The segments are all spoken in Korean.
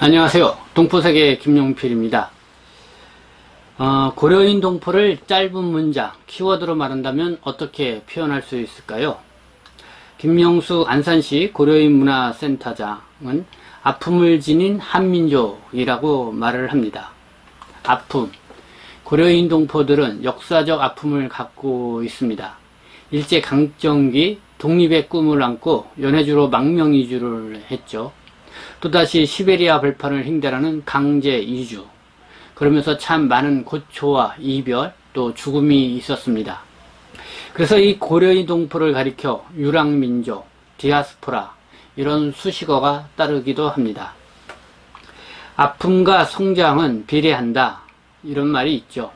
안녕하세요. 동포세계 김용필입니다. 고려인 동포를 짧은 문장, 키워드로 말한다면 어떻게 표현할 수 있을까요? 김명수 안산시 고려인문화센터장은 아픔을 지닌 한민족이라고 말을 합니다. 아픔. 고려인 동포들은 역사적 아픔을 갖고 있습니다. 일제강점기 독립의 꿈을 안고 연해주로 망명이주를 했죠. 또다시 시베리아 벌판을 횡단하는 강제 이주. 그러면서 참 많은 고초와 이별, 또 죽음이 있었습니다. 그래서 이 고려인 동포를 가리켜 유랑민족, 디아스포라 이런 수식어가 따르기도 합니다. 아픔과 성장은 비례한다 이런 말이 있죠.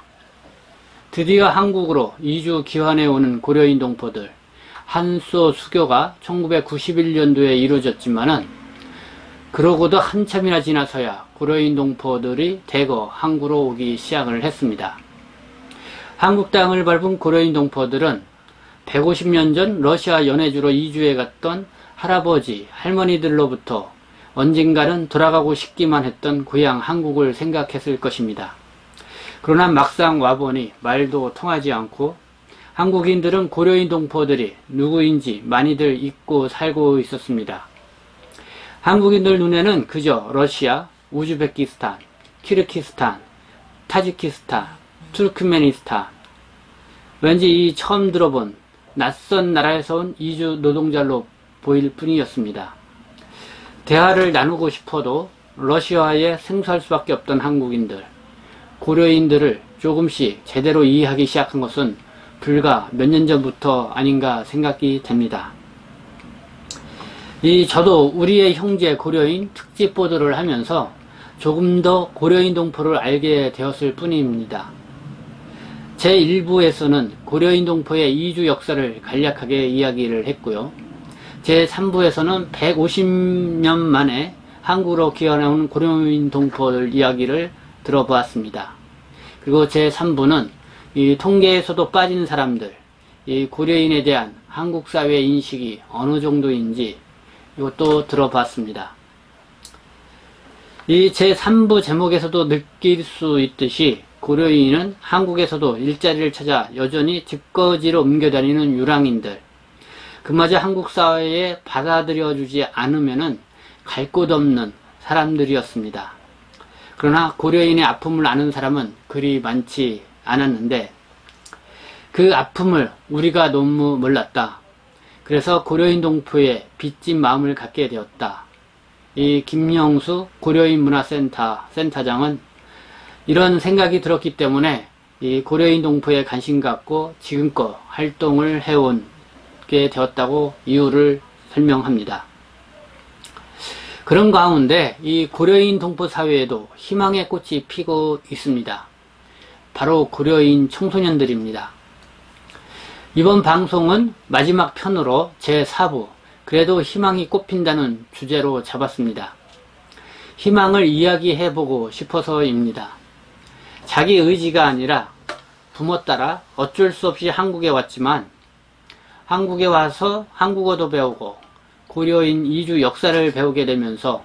드디어 한국으로 이주 귀환해 오는 고려인 동포들, 한소 수교가 1991년도에 이루어졌지만은 그러고도 한참이나 지나서야 고려인 동포들이 대거 항구로 오기 시작을 했습니다. 한국 땅을 밟은 고려인 동포들은 150년 전 러시아 연해주로 이주해 갔던 할아버지, 할머니들로부터 언젠가는 돌아가고 싶기만 했던 고향 한국을 생각했을 것입니다. 그러나 막상 와보니 말도 통하지 않고 한국인들은 고려인 동포들이 누구인지 많이들 잊고 살고 있었습니다. 한국인들 눈에는 그저 러시아, 우즈베키스탄, 키르기스탄, 타지키스탄, 투르크메니스탄, 왠지 이 처음 들어본 낯선 나라에서 온 이주 노동자로 보일 뿐이었습니다. 대화를 나누고 싶어도 러시아에 생소할 수밖에 없던 한국인들, 고려인들을 조금씩 제대로 이해하기 시작한 것은 불과 몇 년 전부터 아닌가 생각이 됩니다. 저도 우리의 형제 고려인 특집 보도를 하면서 조금 더 고려인 동포를 알게 되었을 뿐입니다. 제1부에서는 고려인 동포의 이주 역사를 간략하게 이야기를 했고요. 제3부에서는 150년 만에 한국으로 귀환해온 고려인 동포들 이야기를 들어보았습니다. 그리고 제3부는 이 통계에서도 빠진 사람들, 이 고려인에 대한 한국 사회의 인식이 어느 정도인지 이것도 들어봤습니다. 이 제3부 제목에서도 느낄 수 있듯이 고려인은 한국에서도 일자리를 찾아 여전히 집거지로 옮겨다니는 유랑인들, 그마저 한국 사회에 받아들여주지 않으면은 갈 곳 없는 사람들이었습니다. 그러나 고려인의 아픔을 아는 사람은 그리 많지 않았는데 그 아픔을 우리가 너무 몰랐다. 그래서 고려인 동포에 빚진 마음을 갖게 되었다. 이 김영수 고려인 문화센터 센터장은 이런 생각이 들었기 때문에 이 고려인 동포에 관심 갖고 지금껏 활동을 해오게 되었다고 이유를 설명합니다. 그런 가운데 이 고려인 동포 사회에도 희망의 꽃이 피고 있습니다. 바로 고려인 청소년들입니다. 이번 방송은 마지막 편으로 제4부 그래도 희망이 꽃핀다는 주제로 잡았습니다. 희망을 이야기해보고 싶어서입니다. 자기 의지가 아니라 부모 따라 어쩔 수 없이 한국에 왔지만 한국에 와서 한국어도 배우고 고려인 이주 역사를 배우게 되면서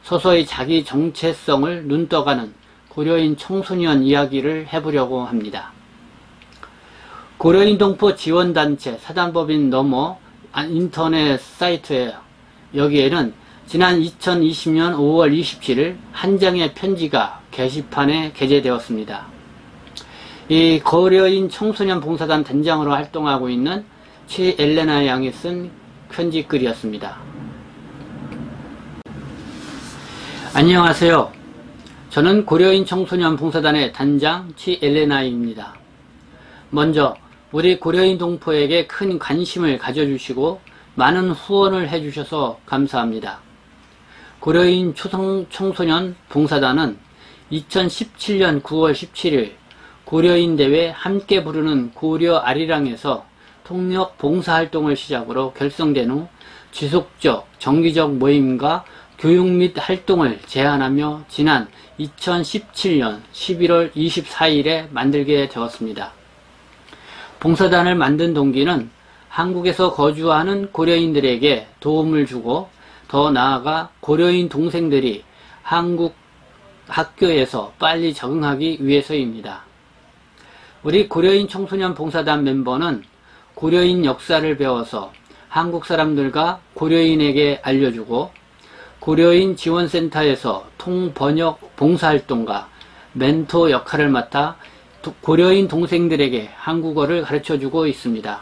서서히 자기 정체성을 눈떠가는 고려인 청소년 이야기를 해보려고 합니다. 고려인 동포 지원단체 사단법인 너머 인터넷 사이트에 여기에는 지난 2020년 5월 27일 한 장의 편지가 게시판에 게재되었습니다. 이 고려인 청소년 봉사단 단장으로 활동하고 있는 최엘레나 양이 쓴 편지글이었습니다. 안녕하세요. 저는 고려인 청소년 봉사단의 단장 최엘레나입니다. 먼저 우리 고려인 동포에게 큰 관심을 가져주시고 많은 후원을 해주셔서 감사합니다. 고려인 청소년 봉사단은 2017년 9월 17일 고려인 대회 함께 부르는 고려 아리랑에서 통역 봉사활동을 시작으로 결성된 후 지속적 정기적 모임과 교육 및 활동을 제안하며 지난 2017년 11월 24일에 만들게 되었습니다. 봉사단을 만든 동기는 한국에서 거주하는 고려인들에게 도움을 주고 더 나아가 고려인 동생들이 한국 학교에서 빨리 적응하기 위해서입니다. 우리 고려인 청소년 봉사단 멤버는 고려인 역사를 배워서 한국 사람들과 고려인에게 알려주고 고려인 지원센터에서 통번역 봉사활동가 멘토 역할을 맡아 고려인 동생들에게 한국어를 가르쳐주고 있습니다.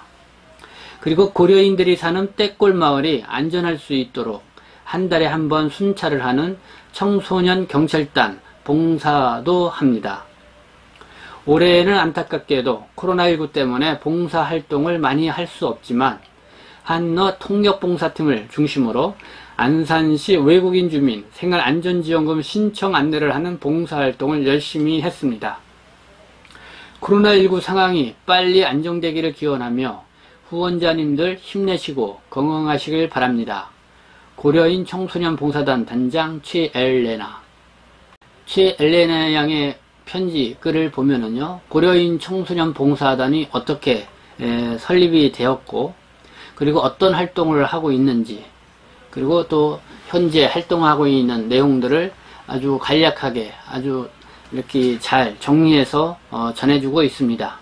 그리고 고려인들이 사는 떼골 마을이 안전할 수 있도록 한 달에 한 번 순찰을 하는 청소년 경찰단 봉사도 합니다. 올해에는 안타깝게도 코로나19 때문에 봉사활동을 많이 할 수 없지만 한너 통역봉사팀을 중심으로 안산시 외국인 주민 생활안전지원금 신청 안내를 하는 봉사활동을 열심히 했습니다. 코로나19 상황이 빨리 안정되기를 기원하며 후원자님들 힘내시고 건강하시길 바랍니다. 고려인 청소년 봉사단 단장 최엘레나. 최엘레나 양의 편지 글을 보면은요, 고려인 청소년 봉사단이 어떻게 설립이 되었고, 그리고 어떤 활동을 하고 있는지, 그리고 또 현재 활동하고 있는 내용들을 아주 간략하게 아주 이렇게 잘 정리해서 전해주고 있습니다.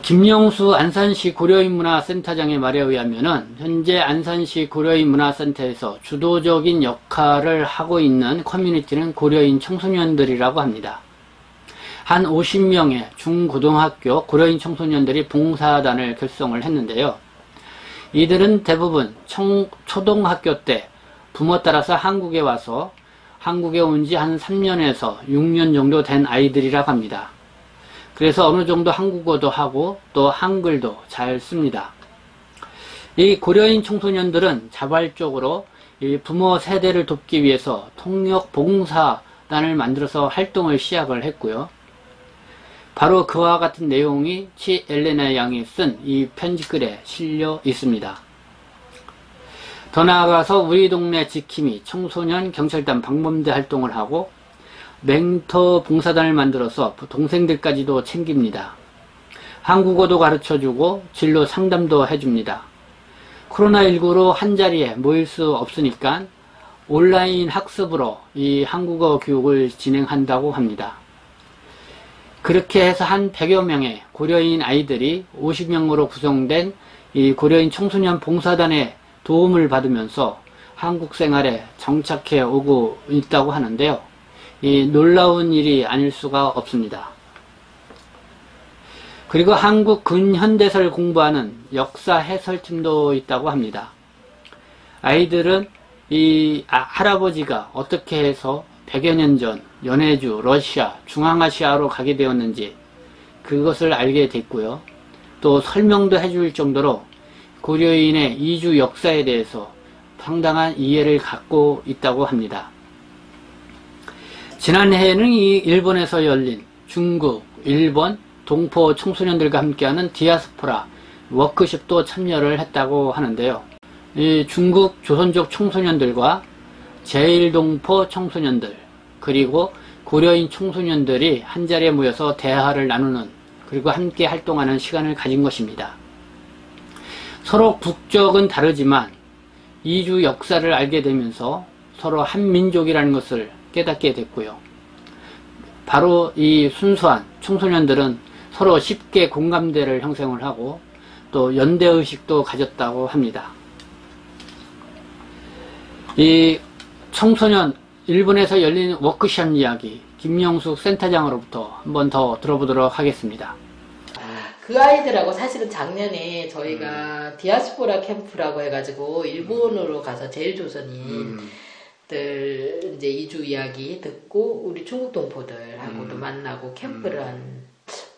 김영수 안산시 고려인문화센터장의 말에 의하면은 현재 안산시 고려인문화센터에서 주도적인 역할을 하고 있는 커뮤니티는 고려인 청소년들이라고 합니다. 한 50명의 중고등학교 고려인 청소년들이 봉사단을 결성을 했는데요. 이들은 대부분 초등학교 때 부모 따라서 한국에 와서 한국에 온 지 한 3년에서 6년 정도 된 아이들이라고 합니다. 그래서 어느 정도 한국어도 하고 또 한글도 잘 씁니다. 이 고려인 청소년들은 자발적으로 이 부모 세대를 돕기 위해서 통역 봉사단을 만들어서 활동을 시작을 했고요. 바로 그와 같은 내용이 최엘레나 양이 쓴 이 편지글에 실려 있습니다. 더 나아가서 우리 동네 지킴이 청소년 경찰단 방범대 활동을 하고 멘토 봉사단을 만들어서 동생들까지도 챙깁니다. 한국어도 가르쳐주고 진로 상담도 해줍니다. 코로나19로 한자리에 모일 수 없으니까 온라인 학습으로 이 한국어 교육을 진행한다고 합니다. 그렇게 해서 한 100여 명의 고려인 아이들이 50명으로 구성된 이 고려인 청소년 봉사단의 도움을 받으면서 한국 생활에 정착해 오고 있다고 하는데요. 이 놀라운 일이 아닐 수가 없습니다. 그리고 한국 근현대사를 공부하는 역사 해설팀도 있다고 합니다. 아이들은 이 할아버지가 어떻게 해서 100여 년 전 연해주, 러시아, 중앙아시아로 가게 되었는지 그것을 알게 됐고요. 또 설명도 해줄 정도로 고려인의 이주 역사에 대해서 상당한 이해를 갖고 있다고 합니다. 지난해에는 이 일본에서 열린 중국, 일본, 동포 청소년들과 함께하는 디아스포라 워크숍도 참여를 했다고 하는데요. 이 중국 조선족 청소년들과 제1동포 청소년들 그리고 고려인 청소년들이 한자리에 모여서 대화를 나누는 그리고 함께 활동하는 시간을 가진 것입니다. 서로 국적은 다르지만 이주 역사를 알게 되면서 서로 한민족이라는 것을 깨닫게 됐고요. 바로 이 순수한 청소년들은 서로 쉽게 공감대를 형성을 하고 또 연대의식도 가졌다고 합니다. 이 청소년 일본에서 열린 워크숍 이야기 김영숙 센터장으로부터 한번 더 들어보도록 하겠습니다. 그 아이들하고 사실은 작년에 저희가 디아스포라 캠프라고 해가지고 일본으로 가서 제일 조선인들 이제 이주 이야기 듣고 우리 중국 동포들하고도 만나고 캠프를 한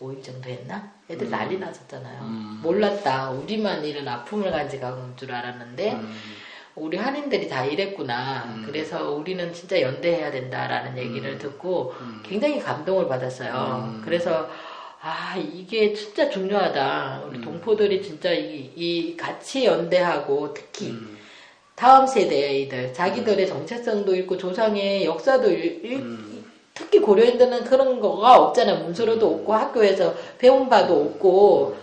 5일 정도 했나? 애들 난리 났었잖아요. 몰랐다. 우리만 이런 아픔을 가지고 온 줄 알았는데 우리 한인들이 다 이랬구나. 그래서 우리는 진짜 연대해야 된다라는 얘기를 듣고 굉장히 감동을 받았어요. 그래서 아 이게 진짜 중요하다. 우리 동포들이 진짜 이 같이 연대하고 특히 다음 세대의 아이들 자기들의 정체성도 있고 조상의 역사도 특히 고려인들은 그런 거가 없잖아요. 문서로도 없고 학교에서 배운 바도 없고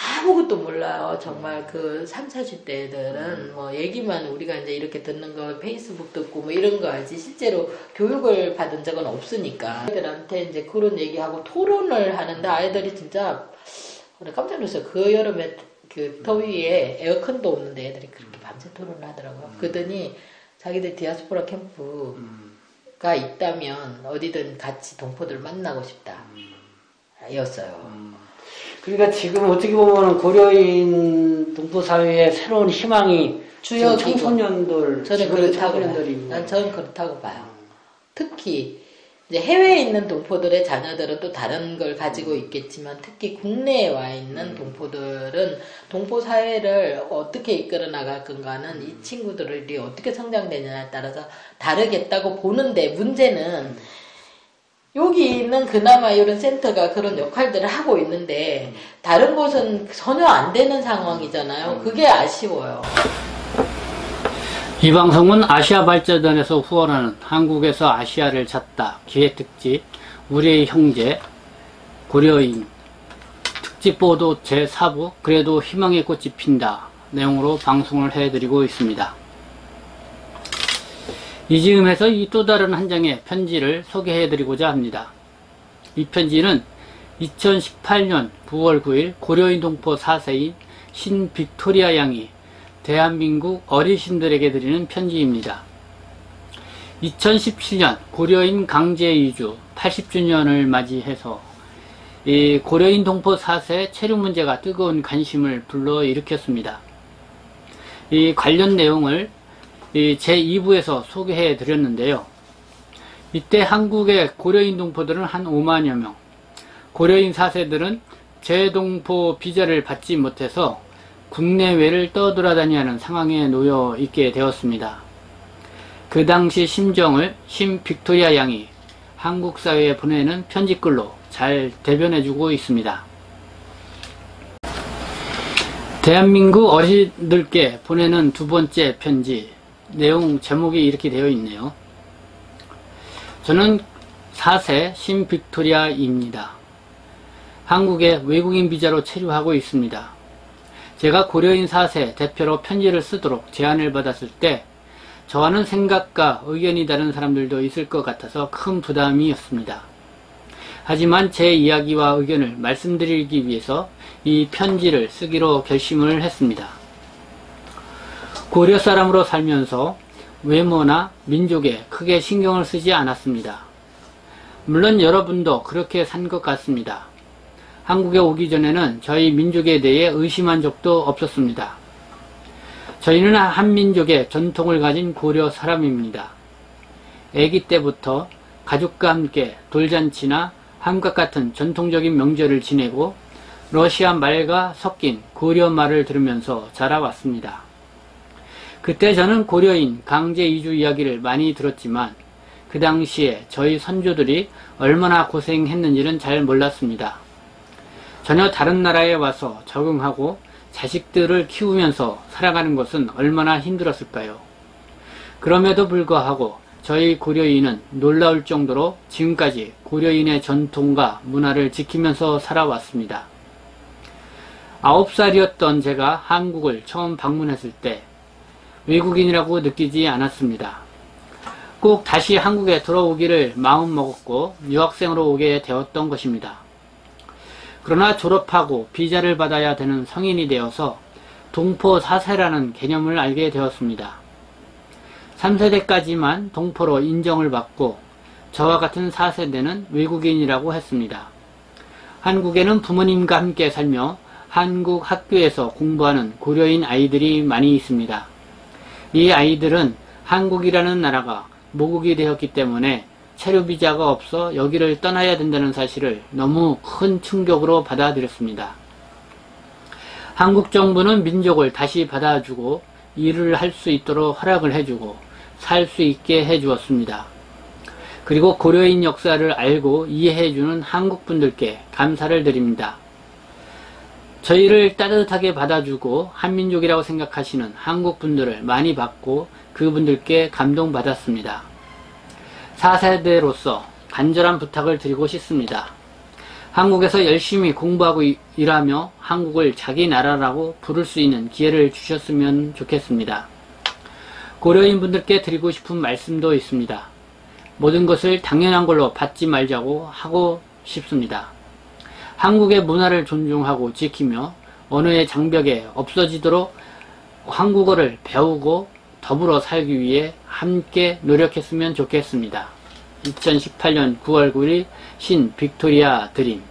아무것도 몰라요. 정말 그 30, 40대들은 뭐 얘기만 우리가 이제 이렇게 듣는 거 페이스북 듣고 뭐 이런 거 알지 실제로 교육을 받은 적은 없으니까 아이들한테 이제 그런 얘기하고 토론을 하는데 아이들이 진짜 깜짝 놀랐어요. 그 여름에 그 더위에 에어컨도 없는데 애들이 그렇게 밤새 토론을 하더라고요. 그러더니 자기들 디아스포라 캠프가 있다면 어디든 같이 동포들 만나고 싶다 였어요. 그러니까 지금 어떻게 보면 고려인 동포 사회의 새로운 희망이 주요 청소년들, 저는 그렇다고 청소년들이 봐요. 저는 그렇다고 봐요. 특히 이제 해외에 있는 동포들의 자녀들은 또 다른 걸 가지고 있겠지만 특히 국내에 와 있는 동포들은 동포 사회를 어떻게 이끌어 나갈 건가는 이 친구들이 어떻게 성장되느냐에 따라서 다르겠다고 보는데 문제는 여기 있는 그나마 이런 센터가 그런 역할들을 하고 있는데 다른 곳은 전혀 안 되는 상황이잖아요. 그게 아쉬워요. 이 방송은 아시아 발전단에서 후원하는 한국에서 아시아를 찾다 기획특집 우리의 형제 고려인 특집보도 제4부 그래도 희망의 꽃이 핀다 내용으로 방송을 해드리고 있습니다. 이 즈음에서 이 또 다른 한 장의 편지를 소개해드리고자 합니다. 이 편지는 2018년 9월 9일 고려인 동포 4세인 신 빅토리아 양이 대한민국 어르신들에게 드리는 편지입니다. 2017년 고려인 강제 이주 80주년을 맞이해서 이 고려인 동포 4세 체류 문제가 뜨거운 관심을 불러일으켰습니다. 이 관련 내용을 제2부에서 소개해 드렸는데요. 이때 한국의 고려인 동포들은 한 5만여 명, 고려인 4세들은 재동포 비자를 받지 못해서 국내외를 떠돌아다니는 상황에 놓여 있게 되었습니다. 그 당시 심정을 신 빅토리아 양이 한국 사회에 보내는 편지글로 잘 대변해주고 있습니다. 대한민국 어르신들께 보내는 두 번째 편지, 내용 제목이 이렇게 되어 있네요. 저는 4세 신 빅토리아입니다. 한국에 외국인 비자로 체류하고 있습니다. 제가 고려인 4세 대표로 편지를 쓰도록 제안을 받았을 때 저와는 생각과 의견이 다른 사람들도 있을 것 같아서 큰 부담이었습니다. 하지만 제 이야기와 의견을 말씀드리기 위해서 이 편지를 쓰기로 결심을 했습니다. 고려 사람으로 살면서 외모나 민족에 크게 신경을 쓰지 않았습니다. 물론 여러분도 그렇게 산 것 같습니다. 한국에 오기 전에는 저희 민족에 대해 의심한 적도 없었습니다. 저희는 한민족의 전통을 가진 고려 사람입니다. 아기 때부터 가족과 함께 돌잔치나 한국 같은 전통적인 명절을 지내고 러시아 말과 섞인 고려 말을 들으면서 자라왔습니다. 그때 저는 고려인 강제 이주 이야기를 많이 들었지만 그 당시에 저희 선조들이 얼마나 고생했는지는 잘 몰랐습니다. 전혀 다른 나라에 와서 적응하고 자식들을 키우면서 살아가는 것은 얼마나 힘들었을까요? 그럼에도 불구하고 저희 고려인은 놀라울 정도로 지금까지 고려인의 전통과 문화를 지키면서 살아왔습니다. 9살이었던 제가 한국을 처음 방문했을 때 외국인이라고 느끼지 않았습니다. 꼭 다시 한국에 돌아오기를 마음먹었고 유학생으로 오게 되었던 것입니다. 그러나 졸업하고 비자를 받아야 되는 성인이 되어서 동포 4세라는 개념을 알게 되었습니다. 3세대까지만 동포로 인정을 받고 저와 같은 4세대는 외국인이라고 했습니다. 한국에는 부모님과 함께 살며 한국 학교에서 공부하는 고려인 아이들이 많이 있습니다. 이 아이들은 한국이라는 나라가 모국이 되었기 때문에 체류 비자가 없어 여기를 떠나야 된다는 사실을 너무 큰 충격으로 받아들였습니다. 한국 정부는 민족을 다시 받아주고 일을 할 수 있도록 허락을 해주고 살 수 있게 해주었습니다. 그리고 고려인 역사를 알고 이해해주는 한국분들께 감사를 드립니다. 저희를 따뜻하게 받아주고 한민족이라고 생각하시는 한국분들을 많이 받고 그분들께 감동받았습니다. 4세대로서 간절한 부탁을 드리고 싶습니다. 한국에서 열심히 공부하고 일하며 한국을 자기 나라라고 부를 수 있는 기회를 주셨으면 좋겠습니다. 고려인 분들께 드리고 싶은 말씀도 있습니다. 모든 것을 당연한 걸로 받지 말자고 하고 싶습니다. 한국의 문화를 존중하고 지키며 언어의 장벽에 없어지도록 한국어를 배우고 더불어 살기 위해 함께 노력했으면 좋겠습니다. 2018년 9월 9일 신 빅토리아 드림.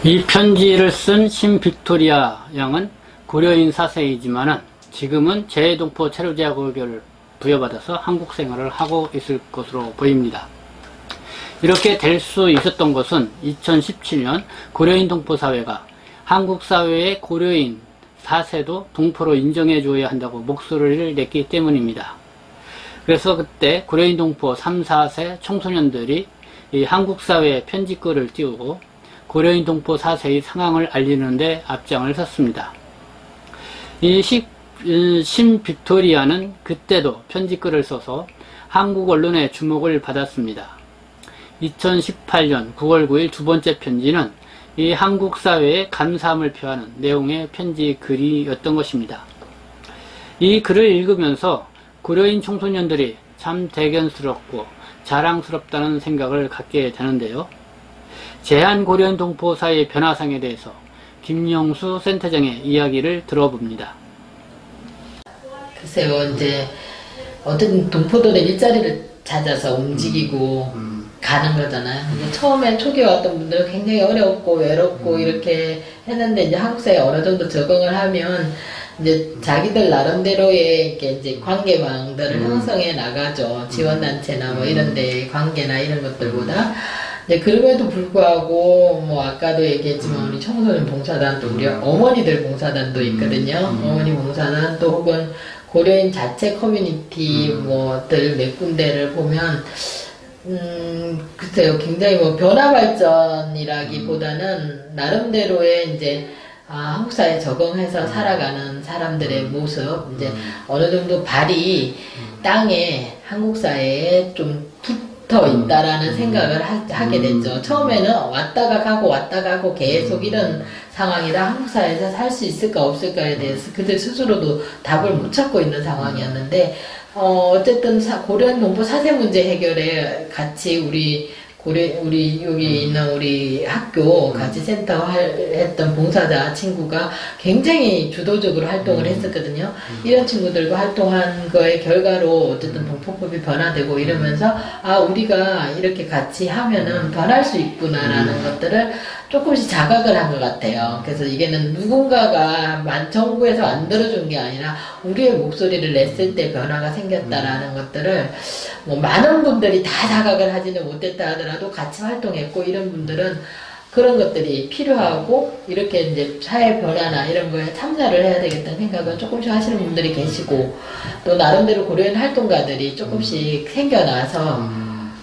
이 편지를 쓴 신 빅토리아 양은 고려인 4세이지만은 지금은 재해동포 체류자격을 부여받아서 한국 생활을 하고 있을 것으로 보입니다. 이렇게 될 수 있었던 것은 2017년 고려인 동포사회가 한국 사회의 고려인 4세도 동포로 인정해 줘야 한다고 목소리를 냈기 때문입니다. 그래서 그때 고려인 동포 3, 4세 청소년들이 이 한국 사회에 편지글을 띄우고 고려인 동포 4세의 상황을 알리는 데 앞장을 섰습니다. 이 신 빅토리아는 그때도 편지글을 써서 한국 언론의 주목을 받았습니다. 2018년 9월 9일 두 번째 편지는 이 한국 사회에 감사함을 표하는 내용의 편지 글이었던 것입니다. 이 글을 읽으면서 고려인 청소년들이 참 대견스럽고 자랑스럽다는 생각을 갖게 되는데요. 제한고려인 동포 사회의 변화상에 대해서 김영수 센터장의 이야기를 들어봅니다. 글쎄요, 이제 어떤 동포들의 일자리를 찾아서 움직이고 가는 거잖아요. 근데 처음에 초기에 왔던 분들은 굉장히 어렵고 외롭고 이렇게 했는데 이제 한국 사회에 어느 정도 적응을 하면 이제 자기들 나름대로의 이렇게 이제 관계망들을 형성해 나가죠. 지원단체나 뭐 이런데 관계나 이런 것들보다. 이제 그럼에도 불구하고 뭐 아까도 얘기했지만 우리 청소년 봉사단도 우리 어머니들 봉사단도 있거든요. 어머니 봉사단 또 혹은 고려인 자체 커뮤니티 뭐들 몇 군데를 보면 글쎄요, 굉장히 뭐 변화 발전이라기보다는 나름대로의 이제 한국 사회에 적응해서 살아가는 사람들의 모습, 이제 어느 정도 발이 땅에 한국 사회에 좀 붙어 있다라는 생각을 하게 됐죠. 처음에는 왔다가 가고 계속 이런 상황이라 한국 사회에서 살 수 있을까 없을까에 대해서 그들 스스로도 답을 못 찾고 있는 상황이었는데, 어쨌든 고려인 동포 사세 문제 해결에 같이 우리 여기 있는 우리 학교 같이 센터 했던 봉사자 친구가 굉장히 주도적으로 활동을 했었거든요. 이런 친구들과 활동한 거의 결과로 어쨌든 동포법이 변화되고 이러면서 우리가 이렇게 같이 하면은 변할 수 있구나라는 것들을 조금씩 자각을 한 것 같아요. 그래서 이게는 누군가가 정부에서 만들어준 게 아니라 우리의 목소리를 냈을 때 변화가 생겼다라는 것들을 뭐 많은 분들이 다 자각을 하지는 못했다 하더라도 같이 활동했고 이런 분들은 그런 것들이 필요하고 이렇게 이제 사회 변화나 이런 거에 참여를 해야 되겠다는 생각을 조금씩 하시는 분들이 계시고 또 나름대로 고려인 활동가들이 조금씩 생겨나서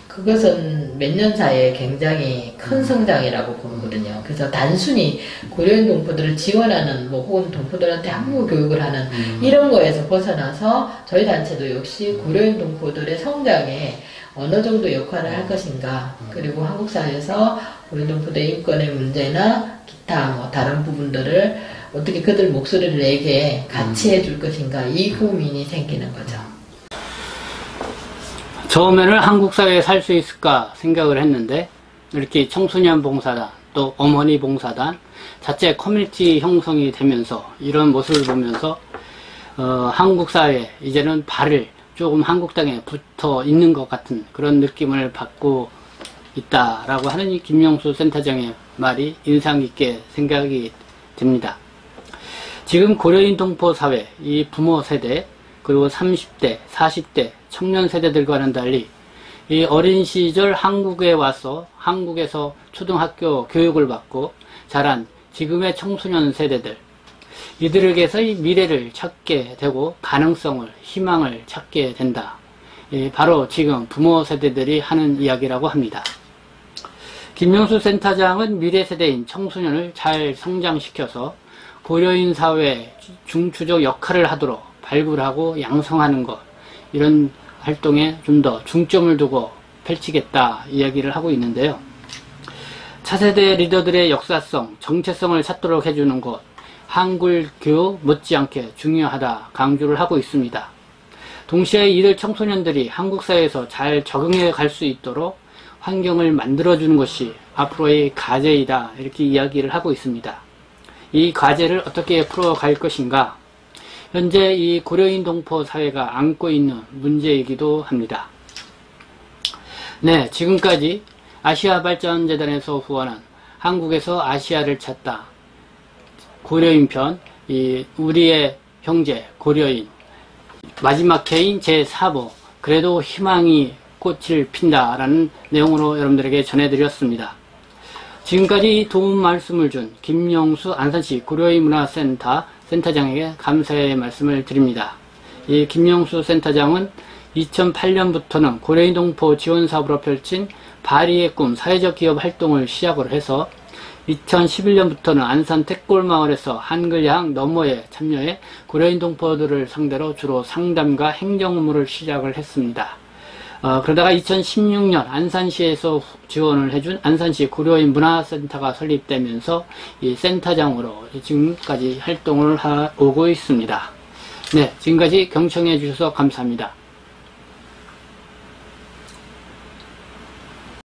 그것은 몇 년 사이에 굉장히 큰 성장이라고 보거든요. 그래서 단순히 고려인 동포들을 지원하는 뭐 혹은 동포들한테 한국어 교육을 하는 이런 거에서 벗어나서 저희 단체도 역시 고려인 동포들의 성장에 어느 정도 역할을 할 것인가, 그리고 한국 사회에서 고려인 동포들의 인권의 문제나 기타 뭐 다른 부분들을 어떻게 그들 목소리를 내게 같이 해줄 것인가, 이 고민이 생기는 거죠. 처음에는 한국 사회에 살 수 있을까 생각을 했는데 이렇게 청소년 봉사단 또 어머니 봉사단 자체 커뮤니티 형성이 되면서 이런 모습을 보면서 한국 사회에 이제는 발을 조금 한국 땅에 붙어 있는 것 같은 그런 느낌을 받고 있다라고 하는 이 김영수 센터장의 말이 인상 깊게 생각이 됩니다. 지금 고려인 동포 사회, 이 부모 세대, 그리고 30대, 40대 청년 세대들과는 달리 이 어린 시절 한국에 와서 한국에서 초등학교 교육을 받고 자란 지금의 청소년 세대들, 이들에게서의 미래를 찾게 되고 가능성을, 희망을 찾게 된다. 바로 지금 부모 세대들이 하는 이야기라고 합니다. 김영수 센터장은 미래 세대인 청소년을 잘 성장시켜서 고려인 사회의 중추적 역할을 하도록 발굴하고 양성하는 것, 이런 활동에 좀 더 중점을 두고 펼치겠다 이야기를 하고 있는데요. 차세대 리더들의 역사성, 정체성을 찾도록 해주는 것, 한글교육 못지않게 중요하다 강조를 하고 있습니다. 동시에 이들 청소년들이 한국 사회에서 잘 적응해 갈 수 있도록 환경을 만들어주는 것이 앞으로의 과제이다 이렇게 이야기를 하고 있습니다. 이 과제를 어떻게 풀어갈 것인가? 현재 이 고려인 동포 사회가 안고 있는 문제이기도 합니다. 네, 지금까지 아시아발전재단에서 후원한 한국에서 아시아를 찾다 고려인 편, 우리의 형제 고려인 마지막 회인 제4부 그래도 희망이 꽃을 핀다라는 내용으로 여러분들에게 전해드렸습니다. 지금까지 도움 말씀을 준 김영수 안산시 고려인 문화센터 센터장에게 감사의 말씀을 드립니다. 이 김영수 센터장은 2008년부터는 고려인 동포 지원 사업으로 펼친 바리의 꿈 사회적 기업 활동을 시작으로 해서 2011년부터는 안산 택골마을에서 한글야학 너머에 참여해 고려인 동포들을 상대로 주로 상담과 행정 업무를 시작을 했습니다. 그러다가 2016년 안산시에서 지원을 해준 안산시 고려인 문화센터가 설립되면서 이 센터장으로 지금까지 활동을 오고 있습니다. 네, 지금까지 경청해 주셔서 감사합니다.